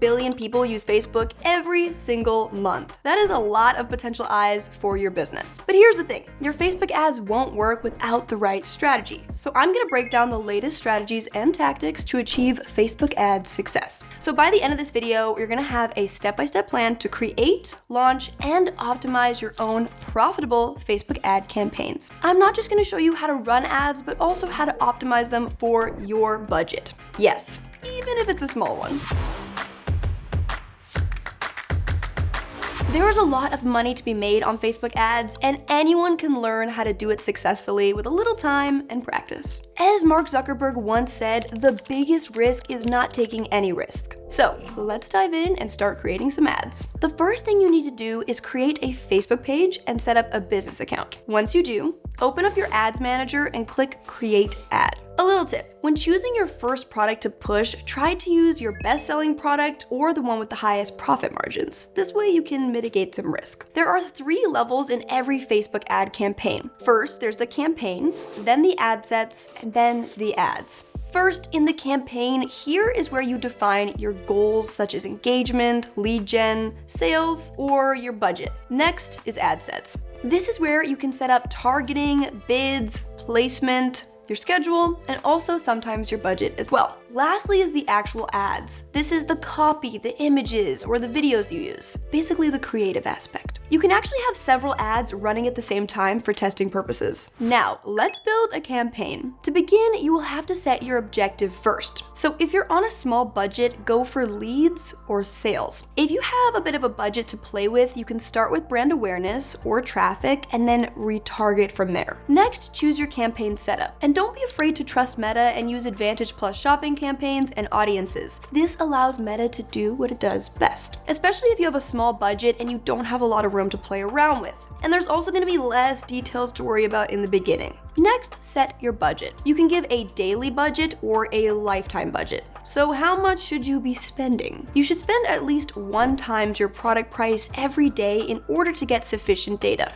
billion people use Facebook every single month. That is a lot of potential eyes for your business. But here's the thing, your Facebook ads won't work without the right strategy. So I'm gonna break down the latest strategies and tactics to achieve Facebook ads success. So by the end of this video, you're gonna have a step-by-step plan to create, launch, and optimize your own profitable Facebook ad campaigns. I'm not just gonna show you how to run ads, but also how to optimize them for your budget. Yes, even if it's a small one. There is a lot of money to be made on Facebook ads, and anyone can learn how to do it successfully with a little time and practice. As Mark Zuckerberg once said, the biggest risk is not taking any risk. So let's dive in and start creating some ads. The first thing you need to do is create a Facebook page and set up a business account. Once you do, open up your ads manager and click Create Ad. A little tip, when choosing your first product to push, try to use your best-selling product or the one with the highest profit margins. This way you can mitigate some risk. There are 3 levels in every Facebook ad campaign. First, there's the campaign, then the ad sets, and then the ads. First, in the campaign, here is where you define your goals such as engagement, lead gen, sales, or your budget. Next is ad sets. This is where you can set up targeting, bids, placement, your schedule, and also sometimes your budget as well. Lastly is the actual ads. This is the copy, the images, or the videos you use, basically the creative aspect. You can actually have several ads running at the same time for testing purposes. Now, let's build a campaign. To begin, you will have to set your objective first. So if you're on a small budget, go for leads or sales. If you have a bit of a budget to play with, you can start with brand awareness or traffic and then retarget from there. Next, choose your campaign setup. And don't be afraid to trust Meta and use Advantage Plus shopping campaigns and audiences. This allows Meta to do what it does best, especially if you have a small budget and you don't have a lot of room to play around with. And there's also going to be less details to worry about in the beginning. Next, set your budget. You can give a daily budget or a lifetime budget. So how much should you be spending? You should spend at least 1 times your product price every day in order to get sufficient data.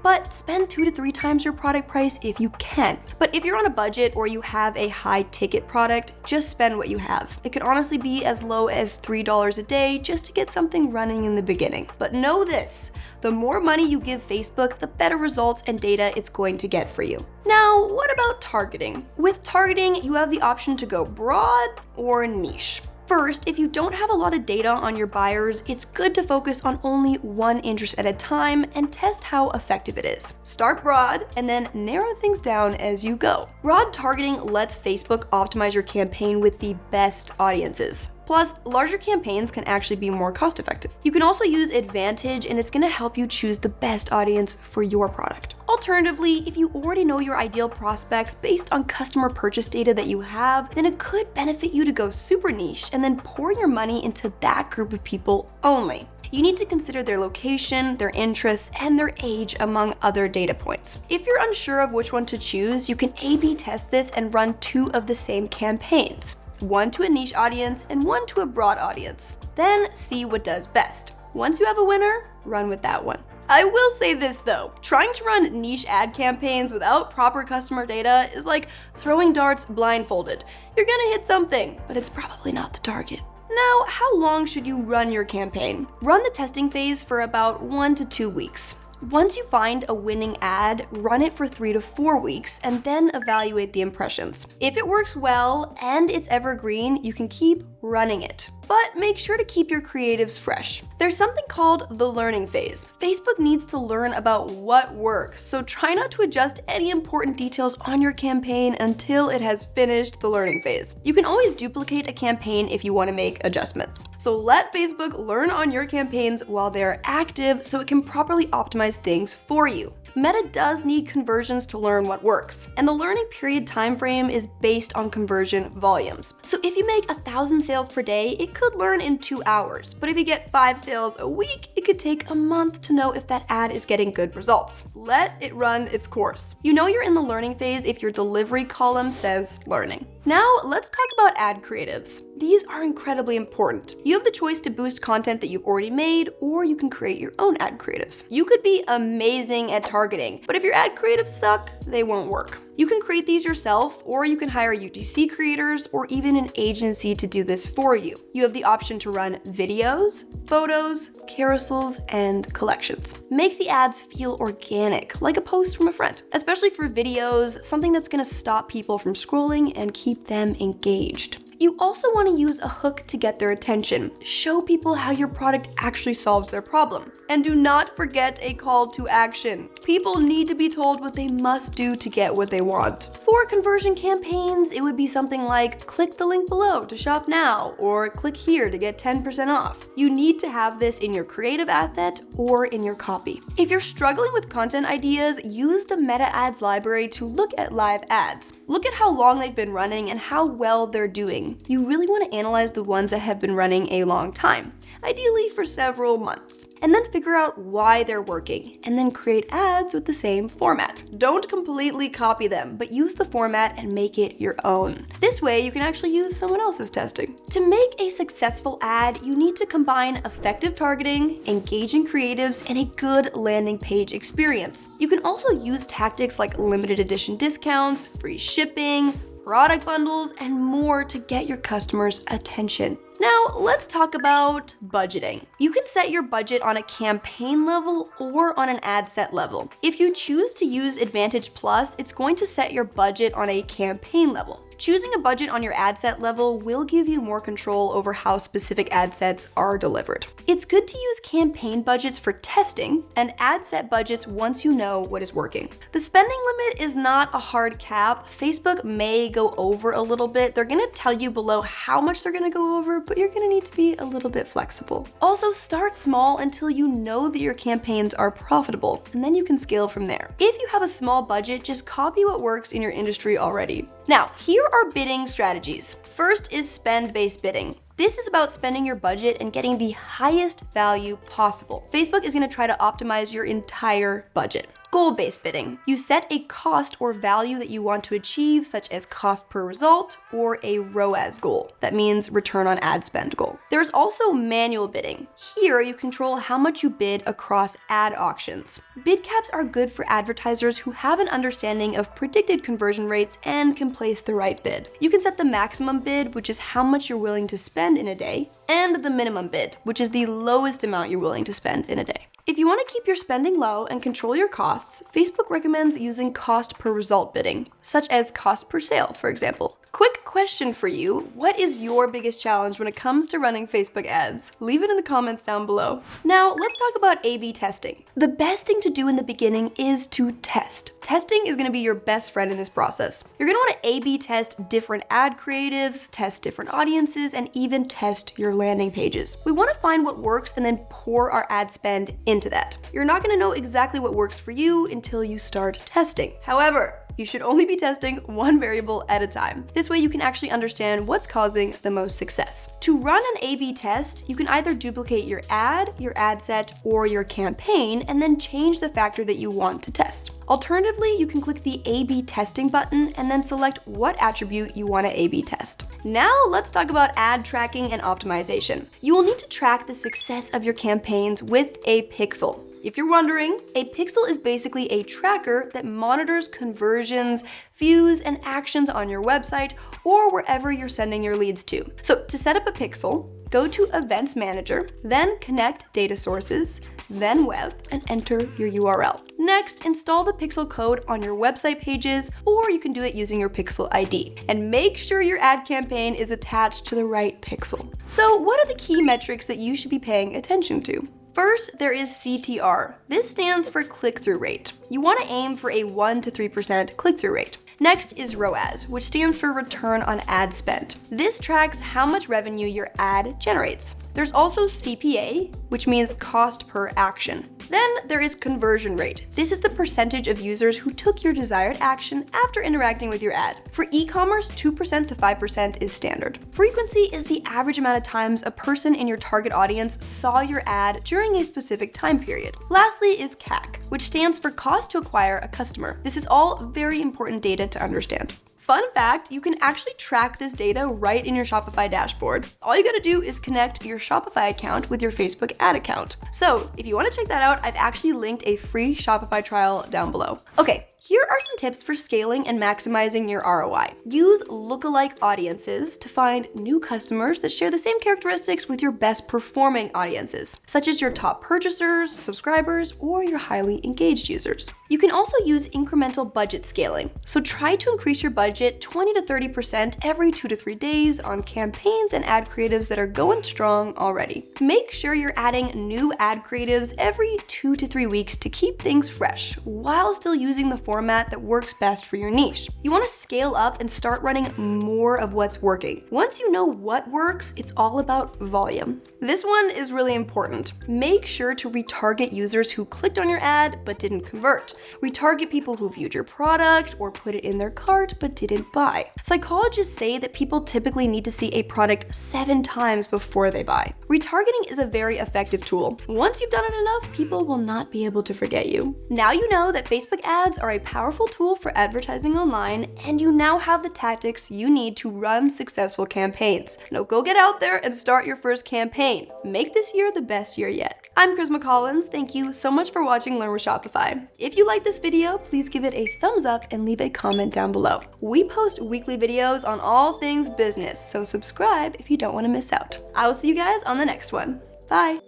But spend 2 to 3 times your product price if you can. But if you're on a budget or you have a high ticket product, just spend what you have. It could honestly be as low as $3 a day just to get something running in the beginning. But know this, the more money you give Facebook, the better results and data it's going to get for you. Now, what about targeting? With targeting, you have the option to go broad or niche. First, if you don't have a lot of data on your buyers, it's good to focus on only one interest at a time and test how effective it is. Start broad and then narrow things down as you go. Broad targeting lets Facebook optimize your campaign with the best audiences. Plus, larger campaigns can actually be more cost-effective. You can also use Advantage, and it's gonna help you choose the best audience for your product. Alternatively, if you already know your ideal prospects based on customer purchase data that you have, then it could benefit you to go super niche and then pour your money into that group of people only. You need to consider their location, their interests, and their age among other data points. If you're unsure of which one to choose, you can A/B test this and run 2 of the same campaigns. One to a niche audience and one to a broad audience. Then see what does best. Once you have a winner, run with that one. I will say this though, trying to run niche ad campaigns without proper customer data is like throwing darts blindfolded. You're gonna hit something, but it's probably not the target. Now, how long should you run your campaign? Run the testing phase for about 1 to 2 weeks. Once you find a winning ad, run it for 3 to 4 weeks and then evaluate the impressions. If it works well and it's evergreen, you can keep running it. But make sure to keep your creatives fresh. There's something called the learning phase. Facebook needs to learn about what works, so try not to adjust any important details on your campaign until it has finished the learning phase. You can always duplicate a campaign if you want to make adjustments. So let Facebook learn on your campaigns while they're active so it can properly optimize things for you. Meta does need conversions to learn what works, and the learning period timeframe is based on conversion volumes. So if you make 1,000 sales per day, it could learn in 2 hours, but if you get 5 sales a week, it could take a month to know if that ad is getting good results. Let it run its course. You know you're in the learning phase if your delivery column says learning. Now, let's talk about ad creatives. These are incredibly important. You have the choice to boost content that you've already made, or you can create your own ad creatives. You could be amazing at targeting, but if your ad creatives suck, they won't work. You can create these yourself, or you can hire UGC creators or even an agency to do this for you. You have the option to run videos, photos, carousels, and collections. Make the ads feel organic, like a post from a friend. Especially for videos, something that's gonna stop people from scrolling and keep them engaged. You also want to use a hook to get their attention. Show people how your product actually solves their problem. And do not forget a call to action. People need to be told what they must do to get what they want. For conversion campaigns, it would be something like, click the link below to shop now, or click here to get 10% off. You need to have this in your creative asset or in your copy. If you're struggling with content ideas, use the meta ads library to look at live ads. Look at how long they've been running and how well they're doing. You really want to analyze the ones that have been running a long time, ideally for several months, and then figure out why they're working, and then create ads with the same format. Don't completely copy them, but use the format and make it your own. This way, you can actually use someone else's testing. To make a successful ad, you need to combine effective targeting, engaging creatives, and a good landing page experience. You can also use tactics like limited edition discounts, free shipping, product bundles, and more to get your customers' attention. Now, let's talk about budgeting. You can set your budget on a campaign level or on an ad set level. If you choose to use Advantage Plus, it's going to set your budget on a campaign level. Choosing a budget on your ad set level will give you more control over how specific ad sets are delivered. It's good to use campaign budgets for testing and ad set budgets once you know what is working. The spending limit is not a hard cap. Facebook may go over a little bit. They're gonna tell you below how much they're gonna go over, but you're gonna need to be a little bit flexible. Also, start small until you know that your campaigns are profitable, and then you can scale from there. If you have a small budget, just copy what works in your industry already. Now, here are bidding strategies. First is spend-based bidding. This is about spending your budget and getting the highest value possible. Facebook is going to try to optimize your entire budget. Goal-based bidding. You set a cost or value that you want to achieve, such as cost per result or a ROAS goal. That means return on ad spend goal. There's also manual bidding. Here, you control how much you bid across ad auctions. Bid caps are good for advertisers who have an understanding of predicted conversion rates and can place the right bid. You can set the maximum bid, which is how much you're willing to spend in a day, and the minimum bid, which is the lowest amount you're willing to spend in a day. If you want to keep your spending low and control your costs, Facebook recommends using cost per result bidding, such as cost per sale, for example. Quick question for you, what is your biggest challenge when it comes to running Facebook ads? Leave it in the comments down below. Now, let's talk about A/B testing. The best thing to do in the beginning is to test. Testing is going to be your best friend in this process. You're going to want to A/B test different ad creatives, test different audiences, and even test your landing pages. We want to find what works and then pour our ad spend into that. You're not going to know exactly what works for you until you start testing. However, you should only be testing one variable at a time. This way you can actually understand what's causing the most success. To run an A/B test, you can either duplicate your ad set, or your campaign, and then change the factor that you want to test. Alternatively, you can click the A/B testing button and then select what attribute you want to A/B test. Now let's talk about ad tracking and optimization. You will need to track the success of your campaigns with a pixel. If you're wondering, a pixel is basically a tracker that monitors conversions, views, and actions on your website or wherever you're sending your leads to. So to set up a pixel, go to Events Manager, then connect data sources, then web, and enter your URL. Next, install the pixel code on your website pages, or you can do it using your pixel ID. And make sure your ad campaign is attached to the right pixel. So what are the key metrics that you should be paying attention to? First, there is CTR. This stands for click-through rate. You want to aim for a 1 to 3% click-through rate. Next is ROAS, which stands for return on ad spend. This tracks how much revenue your ad generates. There's also CPA, which means cost per action. Then there is conversion rate. This is the percentage of users who took your desired action after interacting with your ad. For e-commerce, 2% to 5% is standard. Frequency is the average amount of times a person in your target audience saw your ad during a specific time period. Lastly is CAC, which stands for cost to acquire a customer. This is all very important data to understand. Fun fact, you can actually track this data right in your Shopify dashboard. All you gotta do is connect your Shopify account with your Facebook ad account. So if you wanna check that out, I've actually linked a free Shopify trial down below. Okay, here are some tips for scaling and maximizing your ROI. Use lookalike audiences to find new customers that share the same characteristics with your best performing audiences, such as your top purchasers, subscribers, or your highly engaged users. You can also use incremental budget scaling. So try to increase your budget 20 to 30% every 2 to 3 days on campaigns and ad creatives that are going strong already. Make sure you're adding new ad creatives every 2 to 3 weeks to keep things fresh, while still using the format that works best for your niche. You want to scale up and start running more of what's working. Once you know what works, it's all about volume. This one is really important. Make sure to retarget users who clicked on your ad but didn't convert. Retarget people who viewed your product or put it in their cart but didn't buy. Psychologists say that people typically need to see a product 7 times before they buy. Retargeting is a very effective tool. Once you've done it enough, people will not be able to forget you. Now you know that Facebook ads are a powerful tool for advertising online, and you now have the tactics you need to run successful campaigns. Now go get out there and start your first campaign. Make this year the best year yet. I'm Charisma Collins. Thank you so much for watching Learn with Shopify. If you like this video, please give it a thumbs up and leave a comment down below. We post weekly videos on all things business, so subscribe if you don't want to miss out. I will see you guys on the next one. Bye.